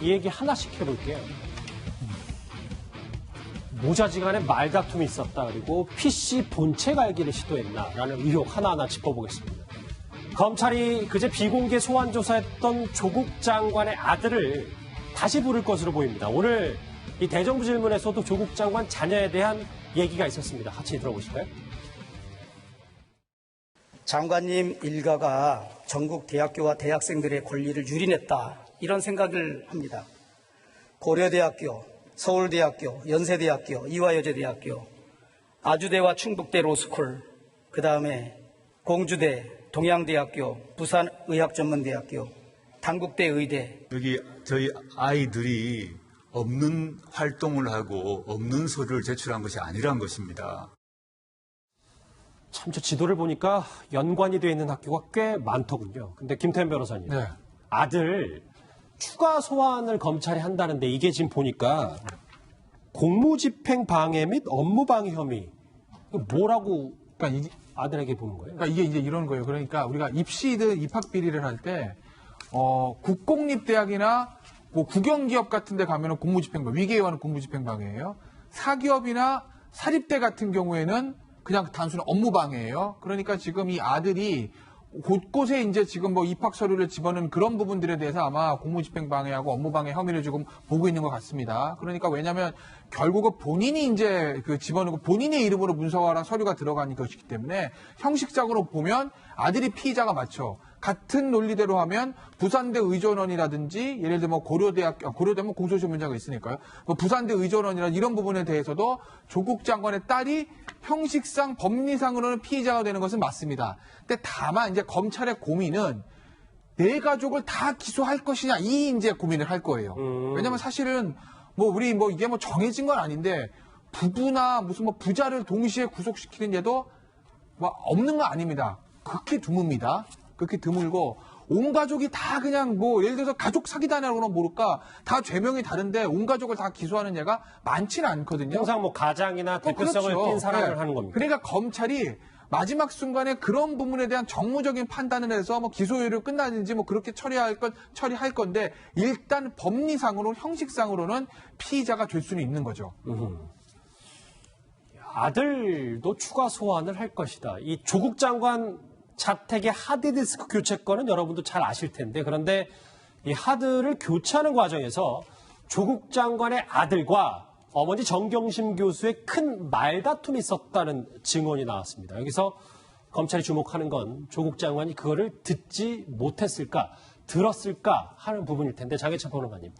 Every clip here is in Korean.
이 얘기 하나씩 해볼게요. 모자지간에 말다툼이 있었다. 그리고 PC 본체 갈기를 시도했나라는 의혹 하나하나 짚어보겠습니다. 검찰이 그제 비공개 소환 조사했던 조국 장관의 아들을 다시 부를 것으로 보입니다. 오늘 이 대정부 질문에서도 조국 장관 자녀에 대한 얘기가 있었습니다. 같이 들어보실까요? 장관님 일가가 전국 대학교와 대학생들의 권리를 유린했다. 이런 생각을 합니다. 고려대학교, 서울대학교, 연세대학교, 이화여자대학교, 아주대와 충북대 로스쿨, 그다음에 공주대, 동양대학교, 부산의학전문대학교, 단국대 의대. 여기 저희 아이들이 없는 활동을 하고 없는 서류를 제출한 것이 아니란 것입니다. 참, 저 지도를 보니까 연관이 되어 있는 학교가 꽤 많더군요. 근데 김태현 변호사님, 네. 아들 추가 소환을 검찰이 한다는데 이게 지금 보니까 공무집행 방해 및 업무방해 혐의. 이거 뭐라고 그러니까 아들에게 보는 거예요? 그러니까 이게 이제 이런 거예요. 그러니까 우리가 입시든 입학 비리를 할 때 국공립대학이나 뭐 국영기업 같은 데 가면은 공무집행방, 위계에 관한 공무집행방해예요. 사기업이나 사립대 같은 경우에는 그냥 단순한 업무방해예요. 그러니까 지금 이 아들이 곳곳에 이제 지금 뭐 입학 서류를 집어넣은 그런 부분들에 대해서 아마 공무집행방해하고 업무방해 혐의를 지금 보고 있는 것 같습니다. 그러니까 왜냐하면 결국은 본인이 이제 그 집어넣고 본인의 이름으로 문서화랑 서류가 들어가는 것이기 때문에 형식적으로 보면 아들이 피의자가 맞죠. 같은 논리대로 하면 부산대 의전원이라든지 예를 들면 고려대면 공소시효 문제가 있으니까요. 뭐 부산대 의전원이라든지 이런 부분에 대해서도 조국 장관의 딸이 형식상 법리상으로는 피의자가 되는 것은 맞습니다. 근데 다만 이제 검찰의 고민은 내 가족을 다 기소할 것이냐 이 이제 고민을 할 거예요. 왜냐면 사실은 우리 이게 정해진 건 아닌데 부부나 무슨 부자를 동시에 구속시키는 예도 없는 거 아닙니다. 극히 드뭅니다. 그렇게 드물고 온 가족이 다 그냥 예를 들어서 가족 사기단이라고는 모를까 다 죄명이 다른데 온 가족을 다 기소하는 예가 많지는 않거든요. 항상 가장이나 대표성을 띈 사람을 네. 하는 겁니다. 그러니까 검찰이 마지막 순간에 그런 부분에 대한 정무적인 판단을 해서 기소유예로 끝나든지 그렇게 처리할 건데 일단 법리상으로 형식상으로는 피의자가 될 수는 있는 거죠. 아들도 추가 소환을 할 것이다. 이 조국 장관 자택의 하드디스크 교체 건은 여러분도 잘 아실 텐데 그런데 이 하드를 교체하는 과정에서 조국 장관의 아들과 어머니 정경심 교수의 큰 말다툼이 있었다는 증언이 나왔습니다. 여기서 검찰이 주목하는 건 조국 장관이 그거를 듣지 못했을까, 들었을까 하는 부분일 텐데 장혜찬 변호사님.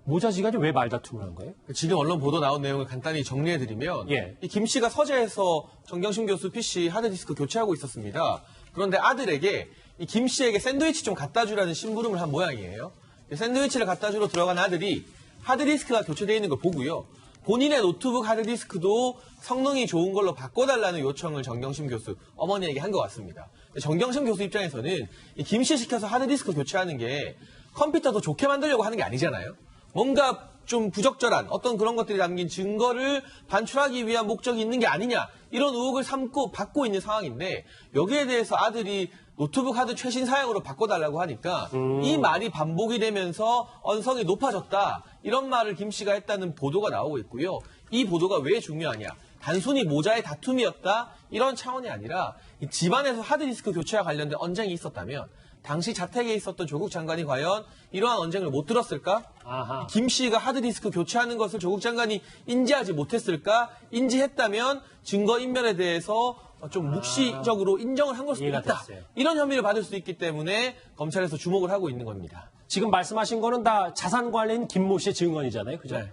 모자지간이 왜 말다툼을 한 거예요? 지금 언론 보도 나온 내용을 간단히 정리해드리면 예. 이 김 씨가 서재에서 정경심 교수 PC 하드디스크 교체하고 있었습니다. 그런데 아들에게 이 김 씨에게 샌드위치 좀 갖다 주라는 심부름을 한 모양이에요. 샌드위치를 갖다 주러 들어간 아들이 하드디스크가 교체되어 있는 걸 보고요. 본인의 노트북 하드디스크도 성능이 좋은 걸로 바꿔달라는 요청을 정경심 교수 어머니에게 한 것 같습니다. 정경심 교수 입장에서는 이 김 씨 시켜서 하드디스크 교체하는 게 컴퓨터 더 좋게 만들려고 하는 게 아니잖아요. 뭔가 좀 부적절한 어떤 그런 것들이 담긴 증거를 반출하기 위한 목적이 있는 게 아니냐 이런 의혹을 삼고 받고 있는 상황인데 여기에 대해서 아들이 노트북 하드 최신 사양으로 바꿔달라고 하니까 이 말이 반복이 되면서 언성이 높아졌다 이런 말을 김 씨가 했다는 보도가 나오고 있고요. 이 보도가 왜 중요하냐 단순히 모자의 다툼이었다 이런 차원이 아니라 이 집안에서 하드디스크 교체와 관련된 언쟁이 있었다면 당시 자택에 있었던 조국 장관이 과연 이러한 언쟁을 못 들었을까? 아하. 김 씨가 하드디스크 교체하는 것을 조국 장관이 인지하지 못했을까? 인지했다면 증거인멸에 대해서 좀 묵시적으로 인정을 한 걸 수도 있다. 됐어요. 이런 혐의를 받을 수 있기 때문에 검찰에서 주목을 하고 있는 겁니다. 지금 말씀하신 거는 다 자산관리인 김모 씨의 증언이잖아요. 그죠? 네.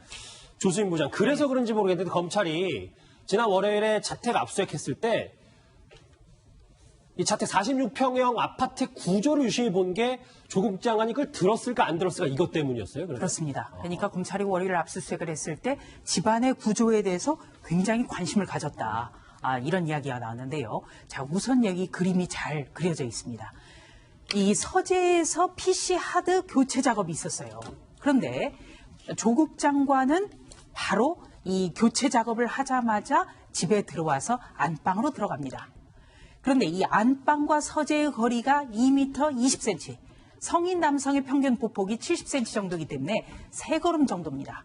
조수인 부장. 그래서 그런지 모르겠는데 검찰이 지난 월요일에 자택 압수수색했을 때 이 자택 46평형 아파트 구조를 유심히 본 게 조국 장관이 그걸 들었을까 안 들었을까 이것 때문이었어요. 그렇습니다. 그러니까 검찰이 월요일 압수수색을 했을 때 집안의 구조에 대해서 굉장히 관심을 가졌다. 이런 이야기가 나왔는데요. 자, 우선 여기 그림이 잘 그려져 있습니다. 이 서재에서 PC 하드 교체 작업이 있었어요. 그런데 조국 장관은 바로 이 교체 작업을 하자마자 집에 들어와서 안방으로 들어갑니다. 그런데 이 안방과 서재의 거리가 2m 20cm, 성인 남성의 평균 보폭이 70cm 정도이기 때문에 3걸음 정도입니다.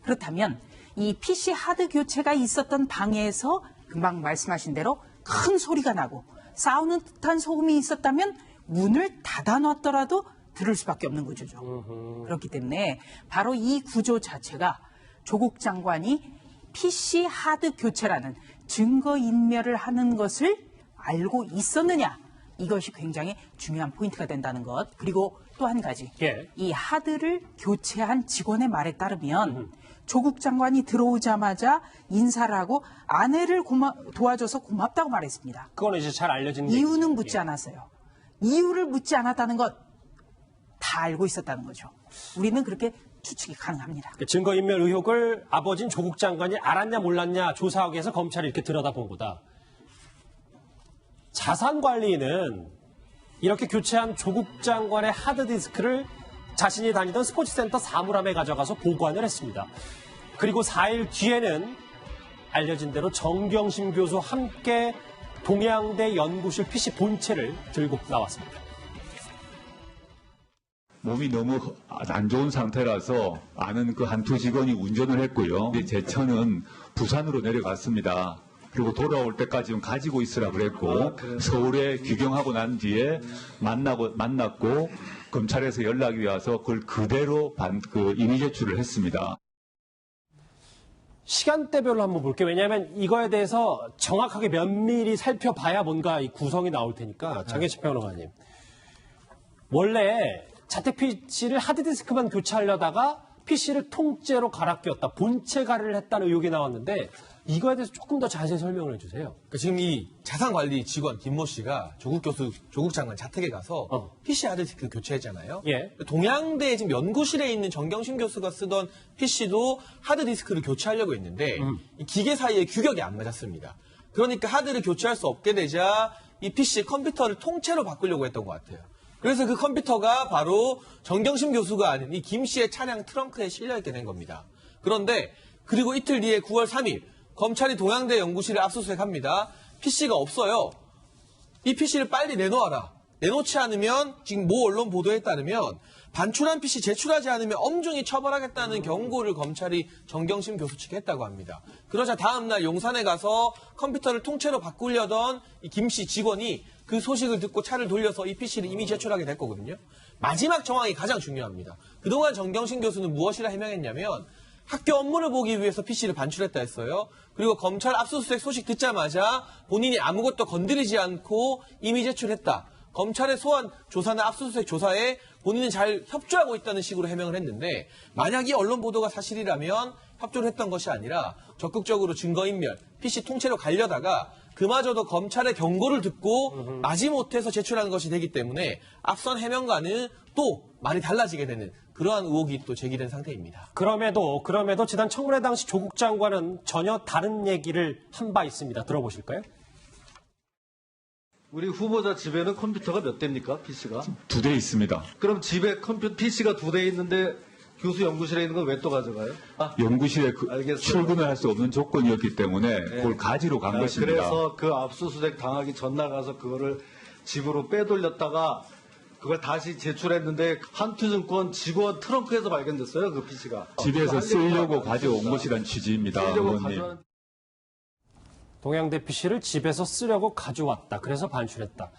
그렇다면 이 PC 하드 교체가 있었던 방에서 금방 말씀하신 대로 큰 소리가 나고 싸우는 듯한 소음이 있었다면 문을 닫아놨더라도 들을 수밖에 없는 구조죠. 그렇기 때문에 바로 이 구조 자체가 조국 장관이 PC 하드 교체라는 증거인멸을 하는 것을 알고 있었느냐, 이것이 굉장히 중요한 포인트가 된다는 것. 그리고 또 한 가지, 예. 이 하드를 교체한 직원의 말에 따르면 조국 장관이 들어오자마자 인사를 하고 아내를 도와줘서 고맙다고 말했습니다. 그거는 이제 잘 알려진 이유는 얘기죠. 묻지 않았어요. 이유를 묻지 않았다는 것 다 알고 있었다는 거죠. 우리는 그렇게 추측이 가능합니다. 증거인멸 의혹을 아버지인 조국 장관이 알았냐 몰랐냐 조사하기 위해서 검찰이 이렇게 들여다본 거다. 자산관리인은 이렇게 교체한 조국 장관의 하드디스크를 자신이 다니던 스포츠센터 사물함에 가져가서 보관을 했습니다. 그리고 4일 뒤에는 알려진 대로 정경심 교수 함께 동양대 연구실 PC 본체를 들고 나왔습니다. 몸이 너무 안 좋은 상태라서 아는 그 한두 직원이 운전을 했고요. 제 차는 부산으로 내려갔습니다. 그리고 돌아올 때까지는 가지고 있으라 그랬고 서울에 귀경하고 난 뒤에 만났고 검찰에서 연락이 와서 그걸 그대로 이미 제출을 했습니다. 시간대별로 한번 볼게요. 왜냐하면 이거에 대해서 정확하게 면밀히 살펴봐야 뭔가 이 구성이 나올 테니까 장혜철 평론가님. 원래 자택 PC를 하드디스크만 교체하려다가 PC를 통째로 갈아 끼웠다. 본체 가를 했다는 의혹이 나왔는데 이거에 대해서 조금 더 자세히 설명을 해주세요. 그러니까 지금 이 자산관리 직원 김모 씨가 조국 장관 자택에 가서 PC 하드디스크 교체했잖아요. 예. 동양대 지금 연구실에 있는 정경심 교수가 쓰던 PC도 하드디스크를 교체하려고 했는데 이 기계 사이에 규격이 안 맞았습니다. 그러니까 하드를 교체할 수 없게 되자 이 PC 컴퓨터를 통째로 바꾸려고 했던 것 같아요. 그래서 그 컴퓨터가 바로 정경심 교수가 아닌 이 김 씨의 차량 트렁크에 실려있게 된 겁니다. 그런데 그리고 이틀 뒤에 9월 3일 검찰이 동양대 연구실을 압수수색합니다. PC가 없어요. 이 PC를 빨리 내놓아라. 내놓지 않으면 지금 모 언론 보도에 따르면 반출한 PC 제출하지 않으면 엄중히 처벌하겠다는 경고를 검찰이 정경심 교수 측에 했다고 합니다. 그러자 다음날 용산에 가서 컴퓨터를 통째로 바꾸려던 이 김 씨 직원이 그 소식을 듣고 차를 돌려서 이 PC를 이미 제출하게 됐거든요. 마지막 정황이 가장 중요합니다. 그동안 정경심 교수는 무엇이라 해명했냐면 학교 업무를 보기 위해서 PC를 반출했다 했어요. 그리고 검찰 압수수색 소식 듣자마자 본인이 아무것도 건드리지 않고 이미 제출했다. 검찰의 소환 조사나 압수수색 조사에 본인은 잘 협조하고 있다는 식으로 해명을 했는데 만약 이 언론 보도가 사실이라면 협조를 했던 것이 아니라 적극적으로 증거인멸, PC 통째로 가려다가 그마저도 검찰의 경고를 듣고 마지못해서 제출하는 것이 되기 때문에 앞선 해명과는 또 말이 달라지게 되는 그러한 의혹이 또 제기된 상태입니다. 그럼에도 지난 청문회 당시 조국 장관은 전혀 다른 얘기를 한 바 있습니다. 들어보실까요? 우리 후보자 집에는 컴퓨터가 몇 대입니까? PC가? 2대 있습니다. 그럼 집에 PC가 2대 있는데 교수 연구실에 있는 건 왜 또 가져가요? 연구실에 알겠어요. 출근을 할 수 없는 조건이었기 때문에 그걸 가지러 간 것입니다. 그래서 그 압수수색 당하기 전날 가서 그거를 집으로 빼돌렸다가 그걸 다시 제출했는데 한투증권 직원 트렁크에서 발견됐어요, 그 PC가. 집에서 쓰려고 가져온 것이란 취지입니다. 의원님. 동양대 PC를 집에서 쓰려고 가져왔다. 그래서 반출했다.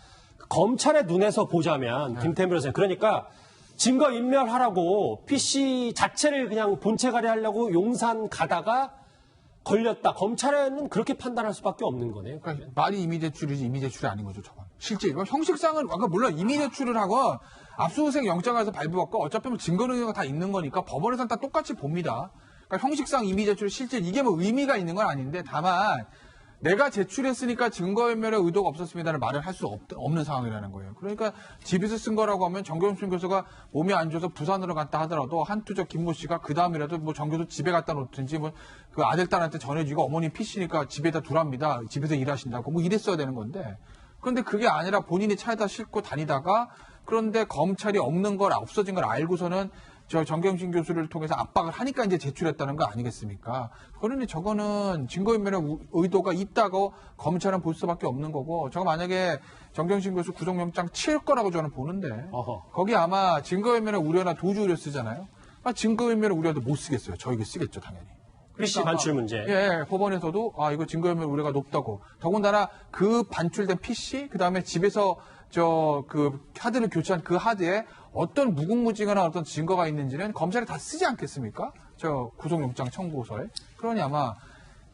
검찰의 눈에서 보자면 김태민 변호사님, 그러니까 증거인멸하라고 PC 자체를 그냥 본체가리 하려고 용산 가다가 걸렸다. 검찰에는 그렇게 판단할 수밖에 없는 거네요. 그러니까 말이 이미 제출이지 이미 제출이 아닌 거죠, 저건. 실제 형식상은 아까 물론 이미 제출을 하고 압수수색 영장에서 발부받고 어차피 뭐 증거능력이 다 있는 거니까 법원에서는 다 똑같이 봅니다. 그러니까 형식상 이미 제출 실제 이게 뭐 의미가 있는 건 아닌데 다만 내가 제출했으니까 증거인멸의 의도가 없었습니다는 말을 할 수 없는 상황이라는 거예요. 그러니까 집에서 쓴 거라고 하면 정경심 교수가 몸이 안 좋아서 부산으로 갔다 하더라도 한투저 김모 씨가 그 다음이라도 뭐 정 교수 집에 갖다 놓든지 뭐 그 아들 딸한테 전해주고 어머님 PC니까 집에다 두랍니다. 집에서 일하신다고 뭐 이랬어야 되는 건데 그런데 그게 아니라 본인이 차에다 싣고 다니다가 그런데 검찰이 없어진 걸 알고서는 저 정경심 교수를 통해서 압박을 하니까 이제 제출했다는 거 아니겠습니까? 그러니 저거는 증거인멸의 의도가 있다고 검찰은 볼 수밖에 없는 거고, 저거 만약에 정경심 교수 구속영장 칠 거라고 저는 보는데, 어허. 거기 아마 증거인멸의 우려나 도주 우려 쓰잖아요. 증거인멸의 우려도 못 쓰겠어요. 저희가 쓰겠죠, 당연히. PC 반출 문제. 예, 법원에서도 이거 증거인멸 우려가 높다고. 더군다나 그 반출된 PC, 그 다음에 집에서 그 하드를 교체한 그 하드에 어떤 무궁무진한 어떤 증거가 있는지는 검찰이 다 쓰지 않겠습니까? 저 구속영장 청구서에. 그러니 아마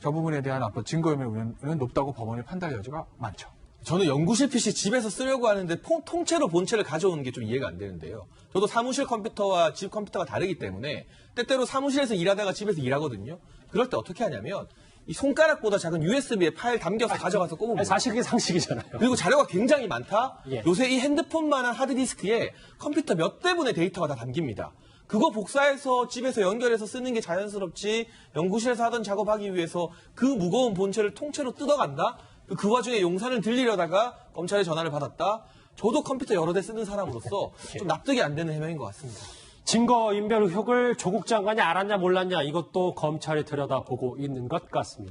저 부분에 대한 어떤 증거인멸 우려는 높다고 법원이 판단할 여지가 많죠. 저는 연구실 PC 집에서 쓰려고 하는데 통째로 본체를 가져오는 게 좀 이해가 안 되는데요. 저도 사무실 컴퓨터와 집 컴퓨터가 다르기 때문에 때때로 사무실에서 일하다가 집에서 일하거든요. 그럴 때 어떻게 하냐면 이 손가락보다 작은 USB에 파일 담겨서 가져가서 꼽으면 아니, 사실 그게 상식이잖아요. 그리고 자료가 굉장히 많다. 예. 요새 이 핸드폰만한 하드디스크에 컴퓨터 몇 대분의 데이터가 다 담깁니다. 그거 복사해서 집에서 연결해서 쓰는 게 자연스럽지 연구실에서 하던 작업하기 위해서 그 무거운 본체를 통째로 뜯어간다? 그 와중에 용산을 들리려다가 검찰의 전화를 받았다? 저도 컴퓨터 여러 대 쓰는 사람으로서 좀 납득이 안 되는 해명인 것 같습니다. 증거인멸 의혹을 조국 장관이 알았냐 몰랐냐 이것도 검찰이 들여다보고 있는 것 같습니다.